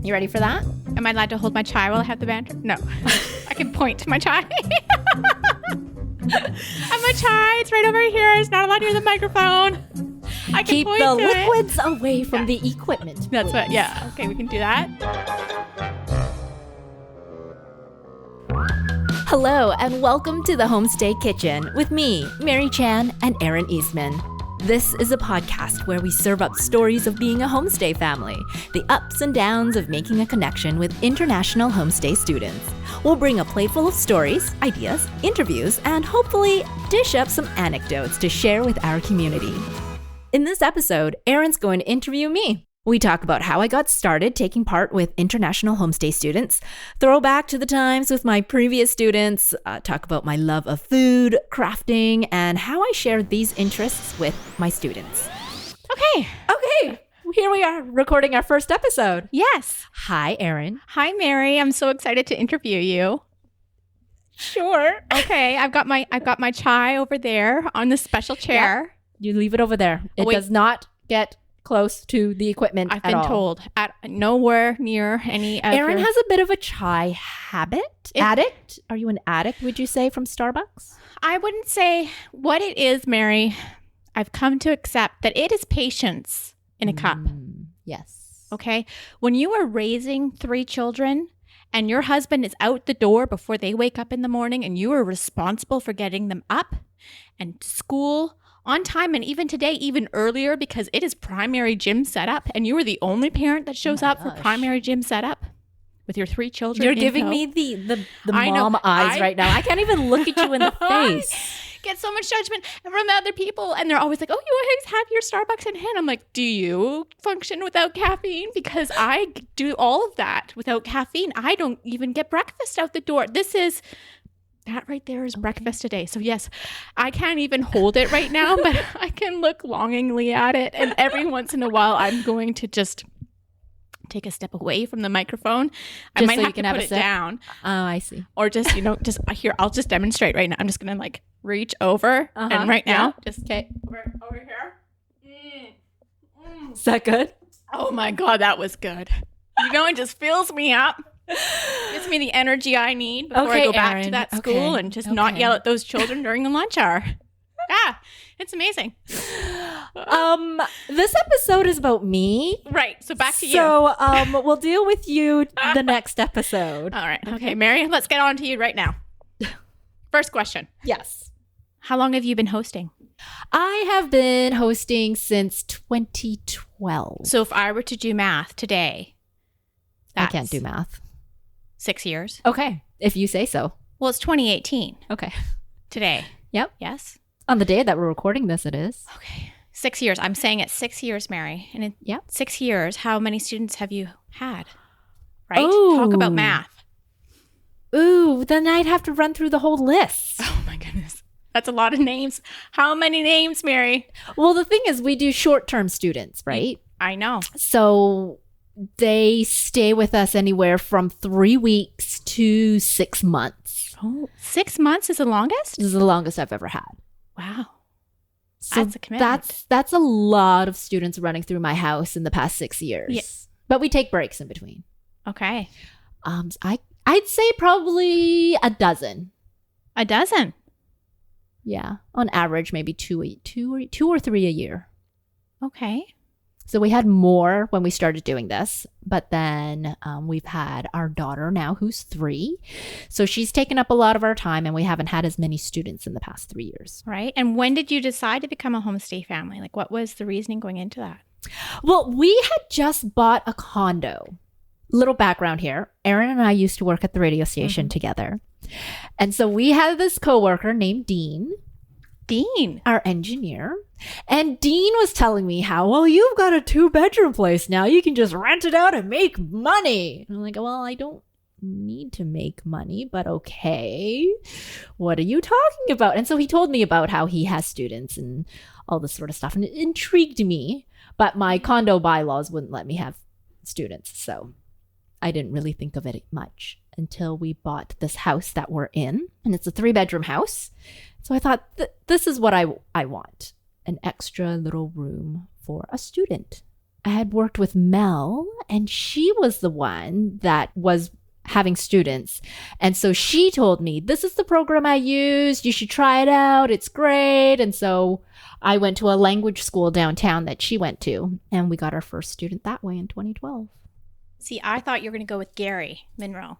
You ready for that? Am I allowed to hold my chai while I have the banter? No. I can point to my chai. And my chai, it's right over here. It's not allowed near the microphone. I can Keep point the to liquids away from the equipment. That's please. what, yeah. Okay, we can do that. Hello, and welcome to the Homestay Kitchen with me, Mary Chan and Erin Eastman. This is a podcast where we serve up stories of being a homestay family, the ups and downs of making a connection with international homestay students. We'll bring a plate full of stories, ideas, interviews, and hopefully dish up some anecdotes to share with our community. In this episode, Erin's going to interview me. We talk about how I got started taking part with international homestay students, throw back to the times with my previous students, talk about my love of food, crafting, and how I shared these interests with my students. Okay. Here we are recording our first episode. Yes. Hi, Erin. Hi, Mary. I'm so excited to interview you. Sure. Okay, I've got my chai over there on the special chair. You leave it over there. It does not get close to the equipment I've been told at nowhere near any of Erin has a bit of a chai habit. Addict? Are you an addict, would you say, from Starbucks? I wouldn't say what it is, Mary. I've come to accept that it is patience in a cup. Yes. Okay? When you are raising 3 children and your husband is out the door before they wake up in the morning and you are responsible for getting them up and to school on time, and even today, even earlier, because it is primary gym setup, and you are the only parent that shows up for primary gym setup with your 3 children. You're giving me the mom eyes right now. I can't even look at you in the face. Get so much judgment from other people, and they're always like, "Oh, you always have your Starbucks in hand." I'm like, "Do you function without caffeine?" Because I do all of that without caffeine. I don't even get breakfast out the door. That right there is breakfast today. So yes, I can't even hold it right now, but I can look longingly at it. And every once in a while, I'm going to just take a step away from the microphone. I might have to put it down. Oh, I see. Or just here, I'll just demonstrate right now. I'm just going to reach over and right now, just over here. Is that good? Oh my God, that was good. It just fills me up. Gives me the energy I need before I go back Erin. to that school and just not yell at those children during the lunch hour. Yeah, it's amazing. This episode is about me. Right, so back to you. So we'll deal with you the next episode. All right, okay, Mary, let's get on to you right now. First question. Yes. How long have you been hosting? I have been hosting since 2012. So if I were to do math today, I can't do math. 6 years. Okay, if you say so. Well, it's 2018. Okay. Today. Yep. Yes? On the day that we're recording this, it is. Okay. 6 years. I'm saying it's 6 years, Mary. And in 6 years, how many students have you had? Right? Ooh. Talk about math. Ooh, then I'd have to run through the whole list. Oh my goodness. That's a lot of names. How many names, Mary? Well, the thing is, we do short-term students, right? I know. So they stay with us anywhere from 3 weeks to 6 months. Oh, 6 months is the longest? This is the longest I've ever had. Wow. So that's a commitment. That's a lot of students running through my house in the past 6 years. Yeah. But we take breaks in between. Okay. I'd say probably a dozen. A dozen? Yeah. On average, maybe two or three a year. Okay. So we had more when we started doing this, but then we've had our daughter now who's 3. So she's taken up a lot of our time and we haven't had as many students in the past 3 years. Right. And when did you decide to become a homestay family? What was the reasoning going into that? Well, we had just bought a condo. Little background here. Erin and I used to work at the radio station together. And so we had this coworker named Dean, our engineer. And Dean was telling me how, well, you've got a 2-bedroom place now. You can just rent it out and make money. And I'm like, well, I don't need to make money, but okay. What are you talking about? And so he told me about how he has students and all this sort of stuff. And it intrigued me, but my condo bylaws wouldn't let me have students. So I didn't really think of it much until we bought this house that we're in. And it's a 3-bedroom house. So I thought, this is what I want. An extra little room for a student. I had worked with Mel and she was the one that was having students. And so she told me, this is the program I used. You should try it out. It's great. And so I went to a language school downtown that she went to, and we got our first student that way in 2012. See, I thought you were going to go with Gary Monroe.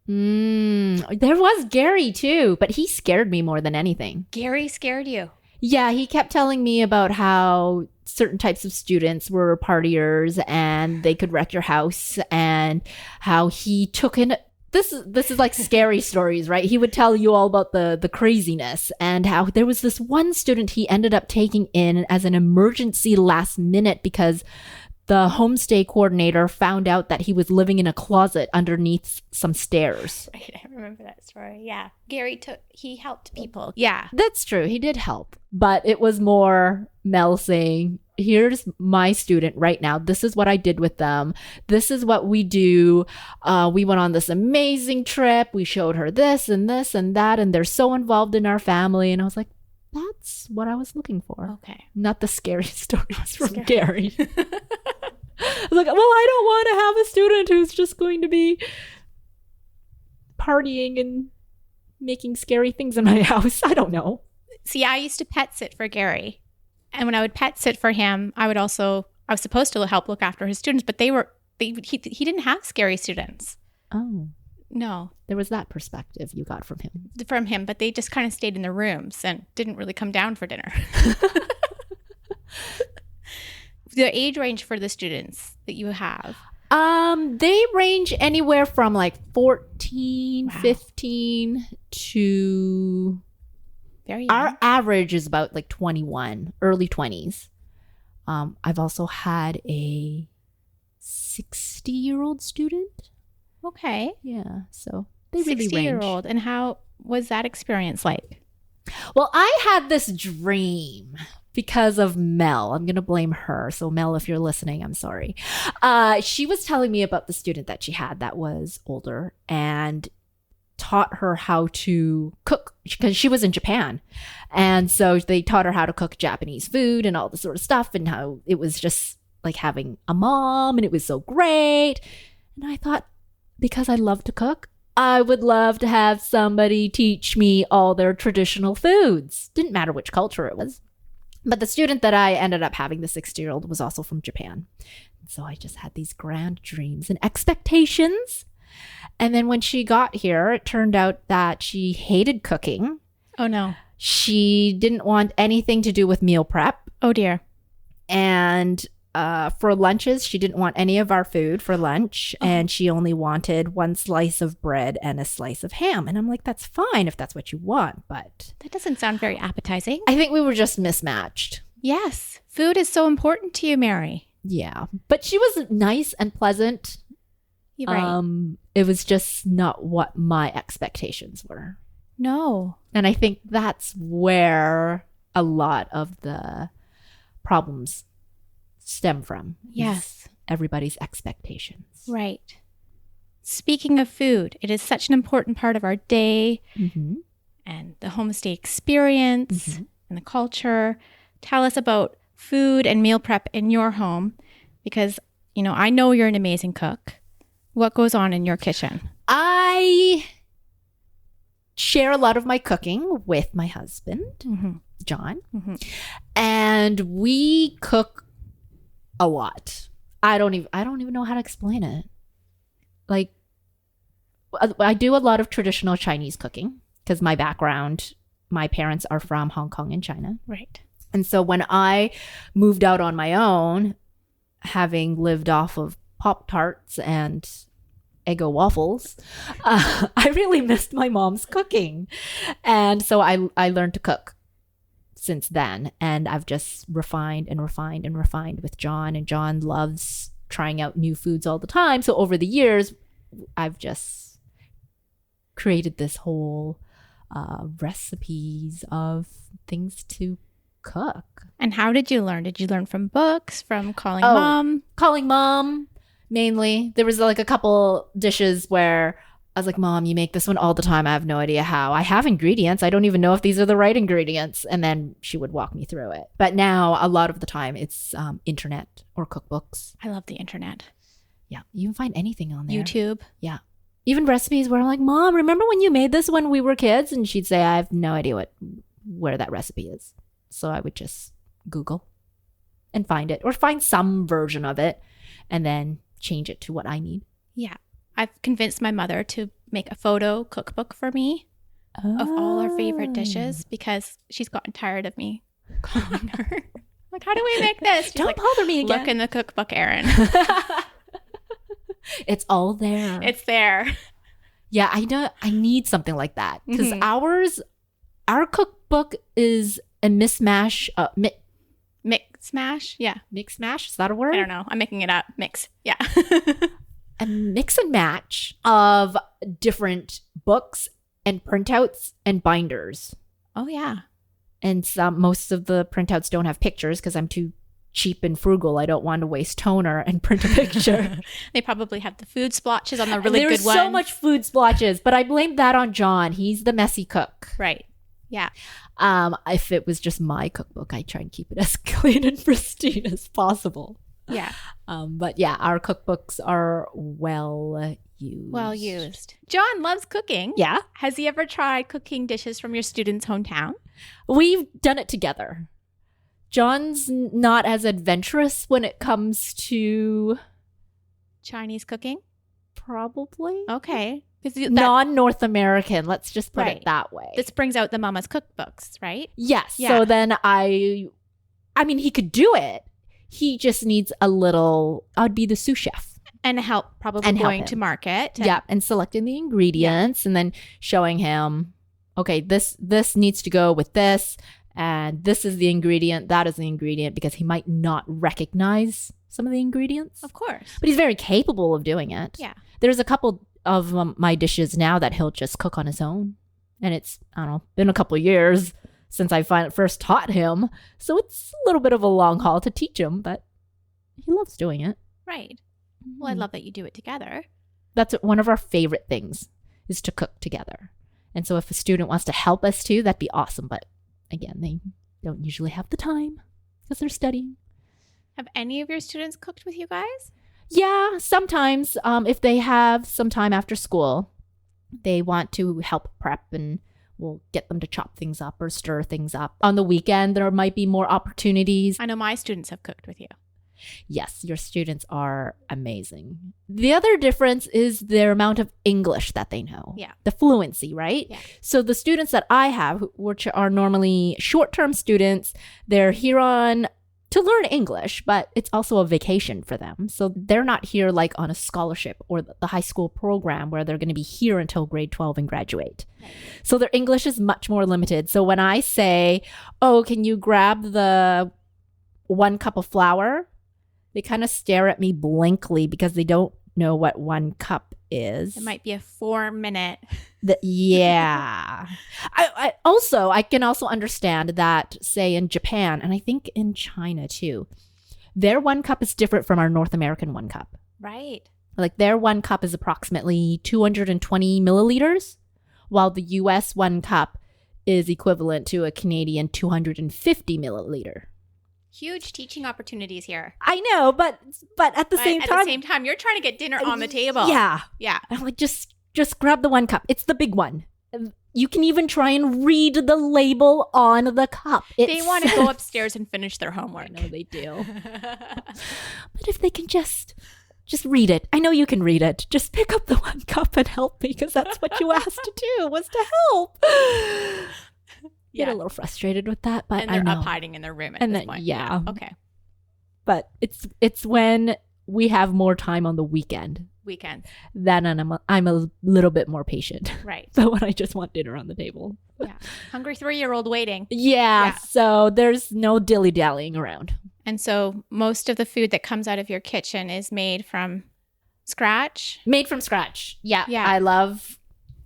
There was Gary too, but he scared me more than anything. Gary scared you? Yeah, he kept telling me about how certain types of students were partiers and they could wreck your house, and how he took in this is like scary stories, right? He would tell you all about the craziness, and how there was this one student he ended up taking in as an emergency last minute because the homestay coordinator found out that he was living in a closet underneath some stairs. Right, I remember that story. Yeah. He helped people. Yeah. That's true. He did help. But it was more Mel saying, here's my student right now. This is what I did with them. This is what we do. We went on this amazing trip. We showed her this and this and that. And they're so involved in our family. And I was like, that's what I was looking for. Okay. Not the scary stories from Gary. I was like, well, I don't want to have a student who's just going to be partying and making scary things in my house. I don't know. See, I used to pet sit for Gary. And when I would pet sit for him, I was supposed to help look after his students, but he didn't have scary students. Oh. No. There was that perspective you got from him. But they just kind of stayed in their rooms and didn't really come down for dinner. The age range for the students that you have? They range anywhere from like 14, Wow. 15 to... Very young. Our average is about like 21, early 20s. I've also had a 60-year-old student. Okay. Yeah, so they really range. 60-year-old. And how was that experience like? Well, I had this dream because of Mel. I'm going to blame her. So Mel, if you're listening, I'm sorry. She was telling me about the student that she had that was older and taught her how to cook because she was in Japan. And so they taught her how to cook Japanese food and all this sort of stuff, and how it was just like having a mom, and it was so great. And I thought, because I love to cook, I would love to have somebody teach me all their traditional foods. Didn't matter which culture it was. But the student that I ended up having, the 60-year-old, was also from Japan. So I just had these grand dreams and expectations. And then when she got here, it turned out that she hated cooking. Oh, no. She didn't want anything to do with meal prep. Oh, dear. And for lunches, she didn't want any of our food for lunch. Oh. And she only wanted one slice of bread and a slice of ham. And I'm like, that's fine if that's what you want. But That doesn't sound very appetizing. I think we were just mismatched. Yes. Food is so important to you, Mary. Yeah. But she was nice and pleasant. You're right. It was just not what my expectations were. No. And I think that's where a lot of the problems stem from. Yes. Everybody's expectations. Right. Speaking of food, it is such an important part of our day Mm-hmm. and the homestay experience Mm-hmm. and the culture. Tell us about food and meal prep in your home, because, I know you're an amazing cook. What goes on in your kitchen? I share a lot of my cooking with my husband, Mm-hmm. John, Mm-hmm. and we cook a lot. I don't even know how to explain it. Like, I do a lot of traditional Chinese cooking because my background, my parents are from Hong Kong and China. Right. And so when I moved out on my own, having lived off of Pop-Tarts and Eggo waffles, I really missed my mom's cooking. And so I learned to cook since then. And I've just refined and refined and refined with John. And John loves trying out new foods all the time. So over the years, I've just created this whole recipes of things to cook. And how did you learn? Did you learn from books, from calling mom? Calling mom, mainly. There was like a couple dishes where I was like, Mom, you make this one all the time. I have no idea how. I have ingredients. I don't even know if these are the right ingredients. And then she would walk me through it. But now a lot of the time it's internet or cookbooks. I love the internet. Yeah. You can find anything on there. YouTube. Yeah. Even recipes where I'm like, Mom, remember when you made this when we were kids? And she'd say, I have no idea where that recipe is. So I would just Google and find it or find some version of it and then change it to what I need. Yeah. I've convinced my mother to make a photo cookbook for me of all our favorite dishes because she's gotten tired of me calling her. Like, how do we make this? She's Don't bother me again. Look in the cookbook, Erin. It's all there. It's there. Yeah, I know. I need something like that because our cookbook is a mismatch. Mix mash? Yeah. Mix mash? Is that a word? I don't know. I'm making it up. Mix. Yeah. A mix and match of different books and printouts and binders. Oh, yeah. And most of the printouts don't have pictures because I'm too cheap and frugal. I don't want to waste toner and print a picture. They probably have the food splotches on the really good ones. There's so much food splotches, but I blamed that on John. He's the messy cook. Right. Yeah. If it was just my cookbook, I'd try and keep it as clean and pristine as possible. Yeah. But yeah, our cookbooks are well used. Well used. John loves cooking. Yeah. Has he ever tried cooking dishes from your students' hometown? We've done it together. John's not as adventurous when it comes to Chinese cooking? Probably. Okay. Non-North American. Let's just put it that way. This brings out the mama's cookbooks, right? Yes. Yeah. So then I mean, he could do it. He just needs a little, I'd be the sous chef. And help probably and going help to market. Yeah. And selecting the ingredients and then showing him, okay, this needs to go with this. And this is the ingredient. That is the ingredient because he might not recognize some of the ingredients. Of course. But he's very capable of doing it. Yeah. There's a couple of my dishes now that he'll just cook on his own. And it's, I don't know, been a couple of years since I first taught him. So it's a little bit of a long haul to teach him, but he loves doing it. Right. Well, I love that you do it together. That's one of our favorite things is to cook together. And so if a student wants to help us too, that'd be awesome. But again, they don't usually have the time because they're studying. Have any of your students cooked with you guys? Yeah, sometimes if they have some time after school, they want to help prep and we'll get them to chop things up or stir things up. On the weekend, there might be more opportunities. I know my students have cooked with you. Yes, your students are amazing. The other difference is their amount of English that they know. Yeah. The fluency, right? Yeah. So the students that I have, which are normally short-term students, they're here to learn English, but it's also a vacation for them. So they're not here like on a scholarship or the high school program where they're going to be here until grade 12 and graduate. Right. So their English is much more limited. So when I say, oh, can you grab the 1 cup of flour? They kind of stare at me blankly because they don't know what 1 cup is. It might be a 4-minute. Yeah. I can also understand that, say, in Japan, and I think in China too, their 1 cup is different from our North American 1 cup. Right. Like their 1 cup is approximately 220 milliliters, while the US 1 cup is equivalent to a Canadian 250 milliliter. Huge teaching opportunities here. I know, but at the same time, you're trying to get dinner on the table. Yeah. Yeah. I'm like, just grab the 1 cup. It's the big one. You can even try and read the label on the cup. They want to go upstairs and finish their homework. I know they do. But if they can just read it. I know you can read it. Just pick up the 1 cup and help me because that's what you asked to do, was to help. Get a little frustrated with that, but and they're up hiding in their room at this point. Yeah. Okay. But it's when we have more time on the weekends. Then I'm a little bit more patient. Right. So when I just want dinner on the table. Yeah. Hungry 3-year-old waiting. Yeah. So there's no dilly-dallying around. And so most of the food that comes out of your kitchen is made from scratch? Made from scratch. Yeah. Yeah. I love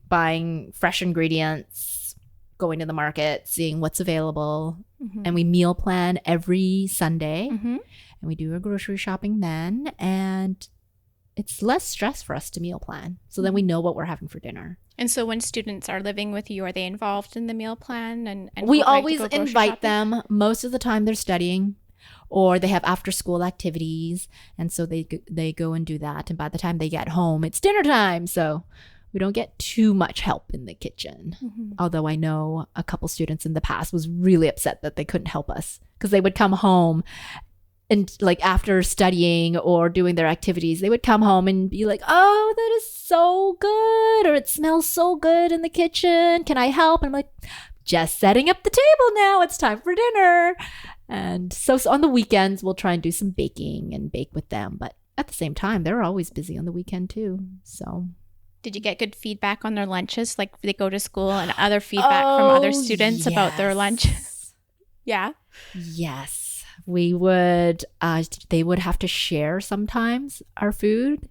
buying fresh ingredients, going to the market, seeing what's available. Mm-hmm. And we meal plan every Sunday. Mm-hmm. And we do our grocery shopping then. And it's less stress for us to meal plan. So then we know what we're having for dinner. And so when students are living with you, are they involved in the meal plan? And we like to always go grocery invite shopping? them. Most of the time they're studying, or they have after school activities. And so they go and do that. And by the time they get home, it's dinner time. So we don't get too much help in the kitchen. Although I know a couple students in the past was really upset that they couldn't help us, because they would come home and like after studying or doing their activities, they would come home and be like, oh, that is so good. Or it smells so good in the kitchen. Can I help? And I'm like, just setting up the table now. It's time for dinner. And so on the weekends, we'll try and do some baking and bake with them. But at the same time, they're always busy on the weekend too. So Did you get good feedback on their lunches? Like they go to school and other feedback from other students about their lunch? Yeah. Yes. We would, they would have to share sometimes our food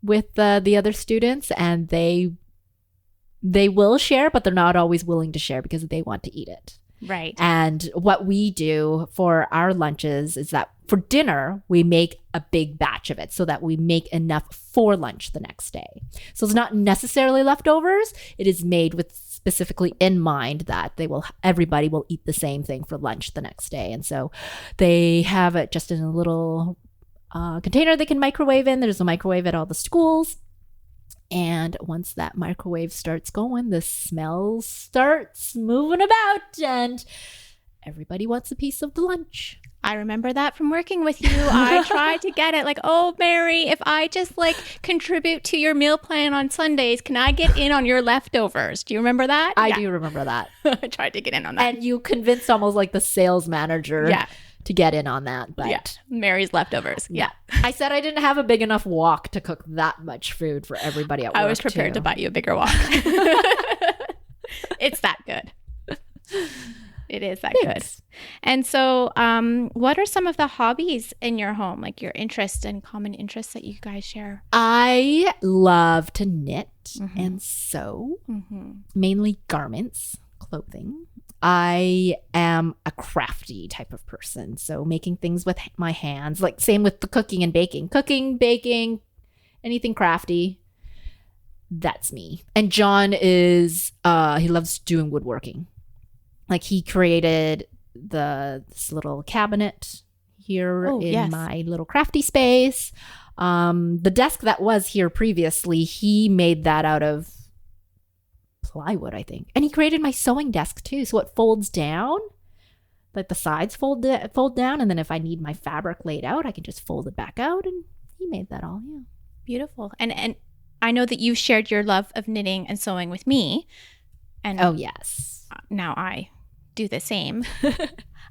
with the other students, and they will share, but they're not always willing to share because they want to eat it. Right. And what we do for our lunches is that for dinner, we make a big batch of it so that we make enough for lunch the next day. So it's not necessarily leftovers. It is made with specifically in mind that everybody will eat the same thing for lunch the next day. And so they have it just in a little container they can microwave in. There's a microwave at all the schools. And once that microwave starts going, the smell starts moving about and everybody wants a piece of the lunch. I remember that from working with you. I tried to get it like, oh, Mary, if I just like contribute to your meal plan on Sundays, can I get in on your leftovers? Do you remember that? I do remember that. I tried to get in on that. And you convinced almost like the sales manager to get in on that. But Mary's leftovers. Yeah. I said I didn't have a big enough wok to cook that much food for everybody at work. I was prepared to buy you a bigger wok. It's that good. It is that good. And so what are some of the hobbies in your home, like your interests and common interests that you guys share? I love to knit and sew, mainly garments, clothing. I am a crafty type of person. So making things with my hands, like same with the cooking and baking. Cooking, baking, anything crafty, that's me. And John is, he loves doing woodworking. Like he created this little cabinet here in my little crafty space. The desk that was here previously, he made that out of plywood, I think. And he created my sewing desk too. So it folds down, like the sides fold down. And then if I need my fabric laid out, I can just fold it back out. And he made that all, Beautiful. And I know that you shared your love of knitting and sewing with me. And oh, yes. Now I do the same.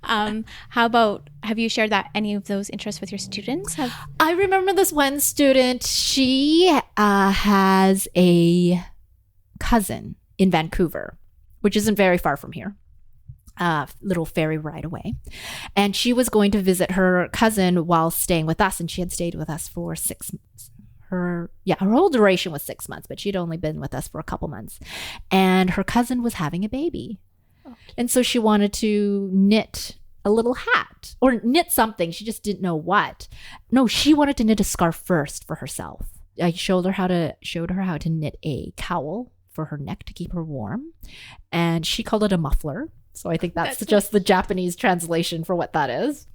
How about, have you shared any of those interests with your students? I remember this one student, she has a cousin in Vancouver, which isn't very far from here, little ferry ride away. And she was going to visit her cousin while staying with us, and she had stayed with us for 6 months. Her whole duration was 6 months, but she'd only been with us for a couple months. And her cousin was having a baby. And so she wanted to knit a little hat or knit something. She just didn't know what. No, she wanted to knit a scarf first for herself. I showed her how to knit a cowl for her neck to keep her warm. And she called it a muffler. So I think that's just the Japanese translation for what that is.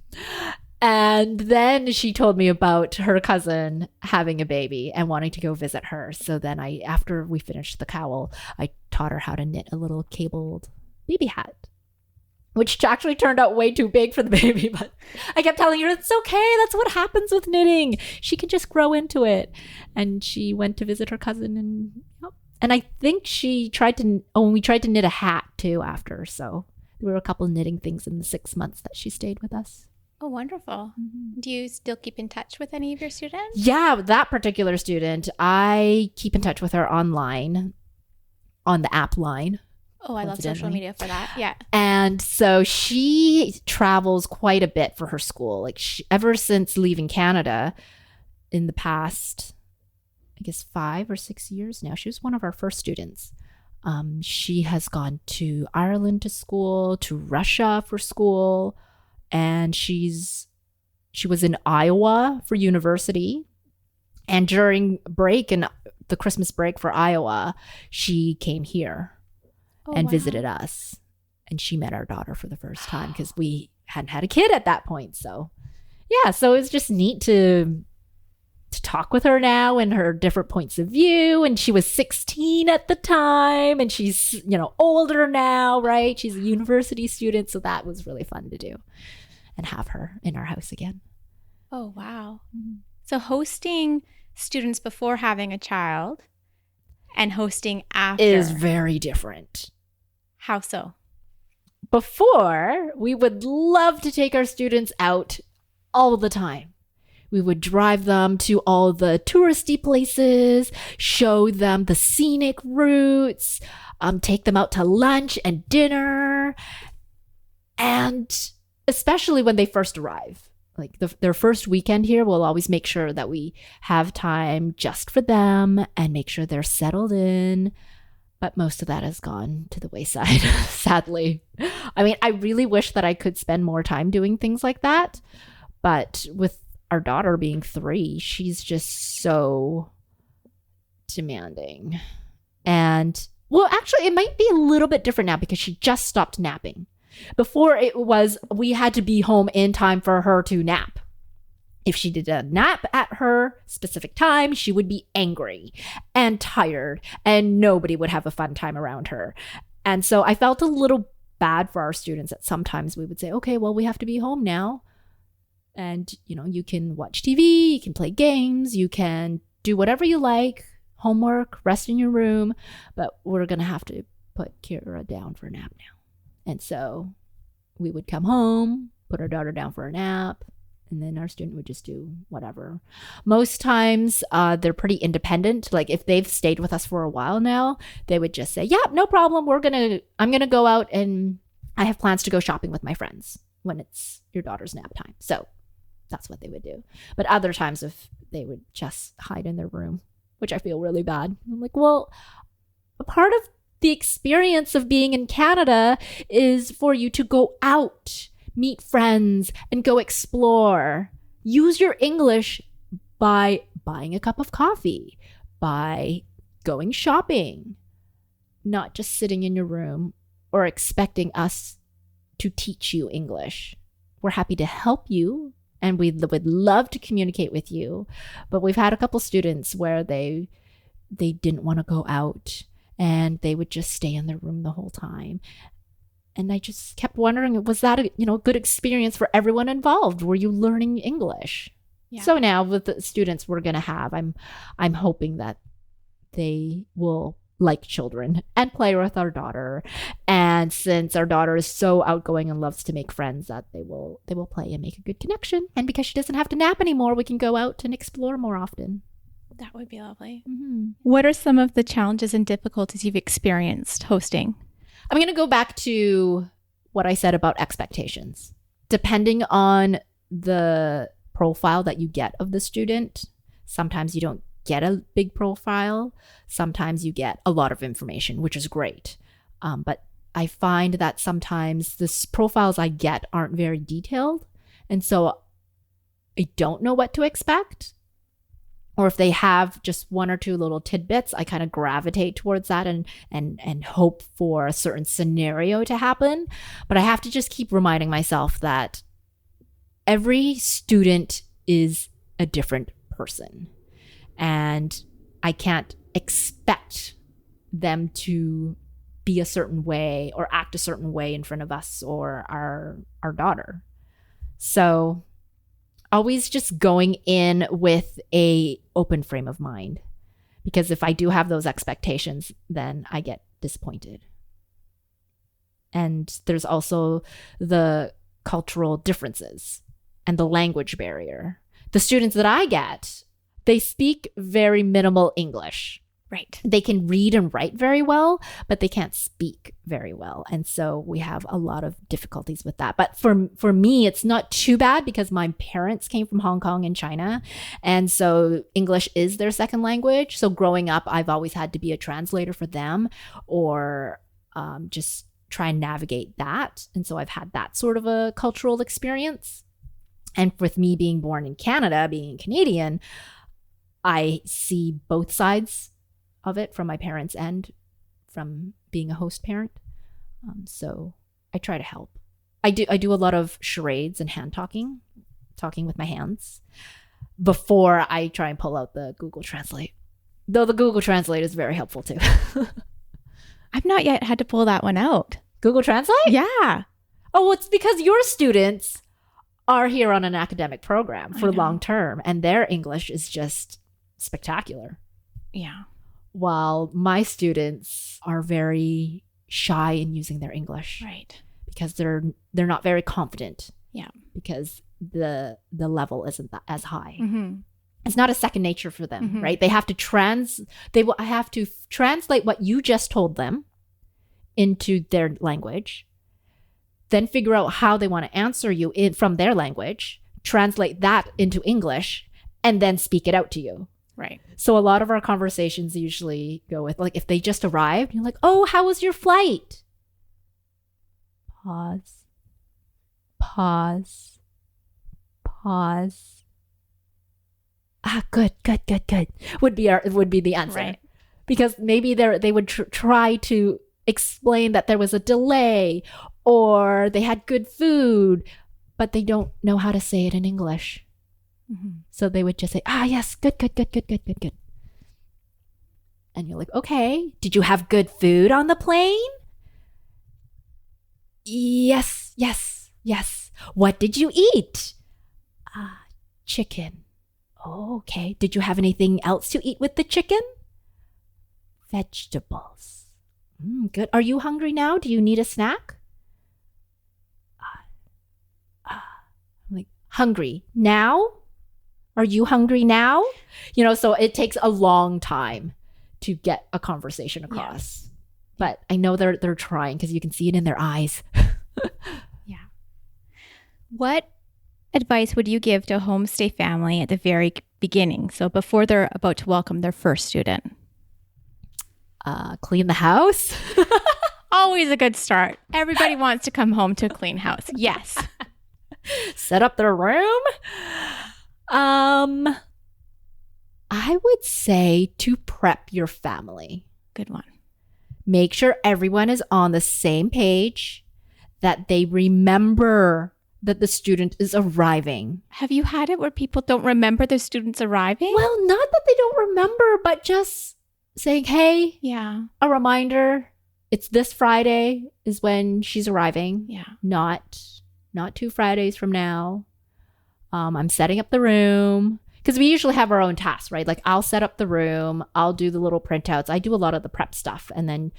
And then she told me about her cousin having a baby and wanting to go visit her. So then after we finished the cowl, I taught her how to knit a little cabled baby hat, which actually turned out way too big for the baby. But I kept telling her, it's okay. That's what happens with knitting. She can just grow into it. And she went to visit her cousin and I think we tried to knit a hat too after. So there were a couple of knitting things in the 6 months that she stayed with us. Oh, wonderful. Do you still keep in touch with any of your students? Yeah, that particular student, I keep in touch with her online on the app line. Oh, I love social media for that. Yeah. And so she travels quite a bit for her school. Like ever since leaving Canada in the past, I guess 5 or 6 years now, she was one of our first students. She has gone to Ireland to school, to Russia for school. And she was in Iowa for university. And during break and the Christmas break for Iowa, she came here and visited us. And she met our daughter for the first time because we hadn't had a kid at that point. So yeah, so it's just neat to talk with her now and her different points of view. And she was 16 at the time, and she's, you know, older now, right? She's a university student. So that was really fun to do and have her in our house again. Oh, wow. So hosting students before having a child and hosting after is very different. How so? Before, we would love to take our students out all the time. We would drive them to all the touristy places, show them the scenic routes, take them out to lunch and dinner. And especially when they first arrive, like their first weekend here, we'll always make sure that we have time just for them and make sure they're settled in. But most of that has gone to the wayside, sadly. I mean, I really wish that I could spend more time doing things like that. But with our daughter being 3, she's just so demanding. And well, actually, it might be a little bit different now because she just stopped napping. Before it was, we had to be home in time for her to nap. If she did a nap at her specific time, she would be angry and tired, and nobody would have a fun time around her. And so I felt a little bad for our students that sometimes we would say, okay, well, we have to be home now. And, you know, you can watch TV, you can play games, you can do whatever you like, homework, rest in your room, but we're going to have to put Kira down for a nap now. And so we would come home, put our daughter down for a nap, and then our student would just do whatever. Most times they're pretty independent. Like if they've stayed with us for a while now, they would just say, yeah, no problem. I'm going to go out and I have plans to go shopping with my friends when it's your daughter's nap time. So that's what they would do. But other times if they would just hide in their room, which I feel really bad. I'm like, well, a part of the experience of being in Canada is for you to go out, meet friends, and go explore. Use your English by buying a cup of coffee, by going shopping, not just sitting in your room or expecting us to teach you English. We're happy to help you, and we would love to communicate with you. But we've had a couple students where they didn't want to go out and they would just stay in their room the whole time. And I just kept wondering, was that a good experience for everyone involved? Were you learning English? Yeah. So now with the students we're going to have, I'm hoping that they will like children and play with our daughter. And since our daughter is so outgoing and loves to make friends, that they will play and make a good connection. And because she doesn't have to nap anymore, we can go out and explore more often. That would be lovely. Mm-hmm. What are some of the challenges and difficulties you've experienced hosting? I'm going to go back to what I said about expectations. Depending on the profile that you get of the student, sometimes you don't get a big profile. Sometimes you get a lot of information, which is great. But I find that sometimes the profiles I get aren't very detailed. And so I don't know what to expect. Or if they have just one or two little tidbits, I kind of gravitate towards that and hope for a certain scenario to happen. But I have to just keep reminding myself that every student is a different person. And I can't expect them to be a certain way or act a certain way in front of us or our daughter. So always just going in with a open frame of mind, because if I do have those expectations, then I get disappointed. And there's also the cultural differences and the language barrier. The students that I get, they speak very minimal English. Right. They can read and write very well, but they can't speak very well. And so we have a lot of difficulties with that. But for me, it's not too bad because my parents came from Hong Kong and China. And so English is their second language. So growing up, I've always had to be a translator for them or just try and navigate that. And so I've had that sort of a cultural experience. And with me being born in Canada, being Canadian, I see both sides of it from my parents' end, from being a host parent. So I try to help. I do a lot of charades and hand talking with my hands before I try and pull out the Google Translate. Though the Google Translate is very helpful too. I've not yet had to pull that one out. Google Translate? Yeah. Oh, well, it's because your students are here on an academic program for long term, and their English is just spectacular. Yeah. While my students are very shy in using their English. Right. Because they're not very confident. Yeah. Because the level isn't as high. Mm-hmm. It's not a second nature for them, right? They have to translate what you just told them into their language, then figure out how they want to answer you from their language, translate that into English, and then speak it out to you. Right. So a lot of our conversations usually go with, like, if they just arrived, you're like, oh, how was your flight? Pause. Good. Would be the answer. Right. Because maybe they would try to explain that there was a delay or they had good food, but they don't know how to say it in English. Mm-hmm. So they would just say, yes, good. And you're like, okay, did you have good food on the plane? Yes. What did you eat? Chicken. Oh, okay. Did you have anything else to eat with the chicken? Vegetables. Good. Are you hungry now? Do you need a snack? I'm like, hungry now? Are you hungry now? So it takes a long time to get a conversation across. Yeah. But I know they're trying because you can see it in their eyes. Yeah. What advice would you give to a homestay family at the very beginning? So before they're about to welcome their first student? Clean the house. Always a good start. Everybody wants to come home to a clean house. Yes. Set up their room. I would say to prep your family. Good one. Make sure everyone is on the same page, that they remember that the student is arriving. Have you had it where people don't remember their students arriving? Well, not that they don't remember, but just saying, hey, a reminder, it's this Friday is when she's arriving. Yeah. Not 2 Fridays from now. I'm setting up the room. Because we usually have our own tasks, right? Like, I'll set up the room. I'll do the little printouts. I do a lot of the prep stuff. And then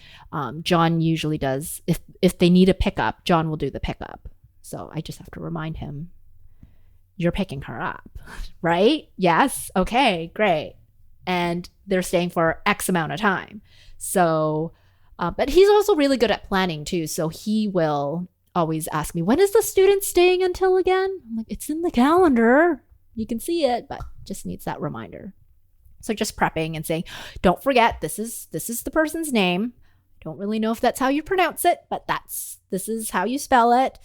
John usually does, if they need a pickup, John will do the pickup. So I just have to remind him, you're picking her up, right? Yes. Okay, great. And they're staying for X amount of time. So, but he's also really good at planning too. So he will always ask me, when is the student staying until again? I'm like, it's in the calendar. You can see it, but just needs that reminder. So just prepping and saying, don't forget, this is the person's name. Don't really know if that's how you pronounce it, but this is how you spell it.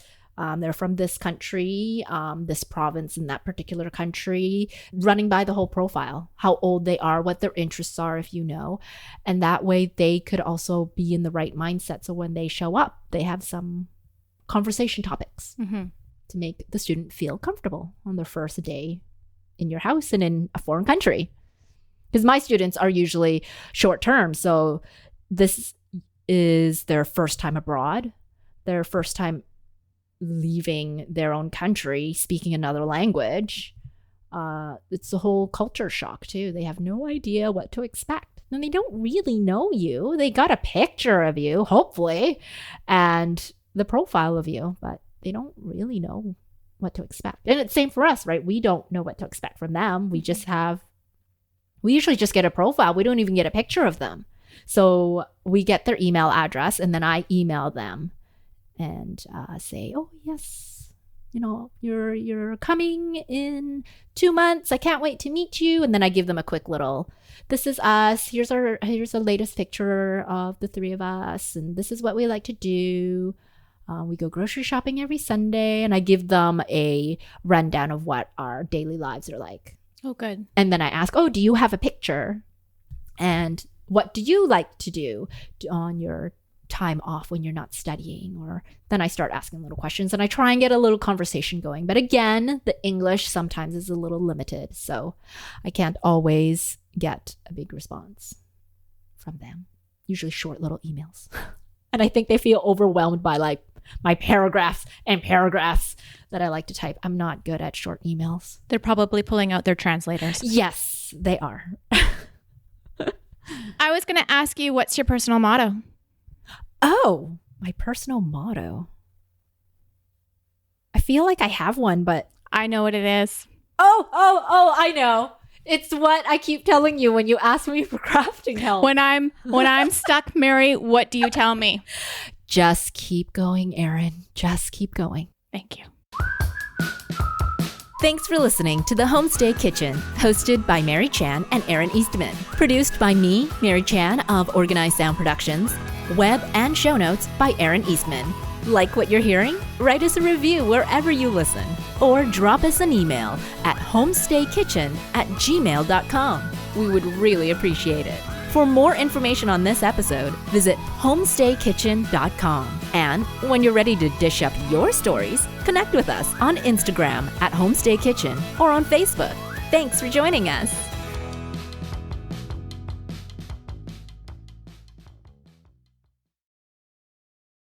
They're from this country, this province in that particular country, running by the whole profile, how old they are, what their interests are, if you know. And that way they could also be in the right mindset. So when they show up, they have some conversation topics to make the student feel comfortable on their first day in your house and in a foreign country. Because my students are usually short term. So this is their first time abroad, their first time leaving their own country, speaking another language. It's a whole culture shock too. They have no idea what to expect. And they don't really know you. They got a picture of you, hopefully, and the profile of you, but they don't really know what to expect. And it's same for us, right? We don't know what to expect from them. We usually just get a profile. We don't even get a picture of them. So we get their email address and then I email them and say, oh yes, you're coming in 2 months. I can't wait to meet you. And then I give them a quick little, this is us. Here's the latest picture of the 3 of us. And this is what we like to do. We go grocery shopping every Sunday, and I give them a rundown of what our daily lives are like. Oh, good. And then I ask, oh, do you have a picture? And what do you like to do on your time off when you're not studying? Or then I start asking little questions and I try and get a little conversation going. But again, the English sometimes is a little limited. So I can't always get a big response from them. Usually short little emails. And I think they feel overwhelmed by like my paragraphs and paragraphs that I like to type. I'm not good at short emails. They're probably pulling out their translators. Yes, they are. I was going to ask you, what's your personal motto? Oh, my personal motto. I feel like I have one, but I know what it is. Oh, I know. It's what I keep telling you when you ask me for crafting help. When I'm stuck, Mary, what do you tell me? Just keep going, Erin. Just keep going. Thank you. Thanks for listening to the Homestay Kitchen, hosted by Mary Chan and Erin Eastman. Produced by me, Mary Chan of Organized Sound Productions. Web and show notes by Erin Eastman. Like what you're hearing? Write us a review wherever you listen. Or drop us an email at homestaykitchen@gmail.com. We would really appreciate it. For more information on this episode, visit homestaykitchen.com. And when you're ready to dish up your stories, connect with us on Instagram @homestaykitchen or on Facebook. Thanks for joining us.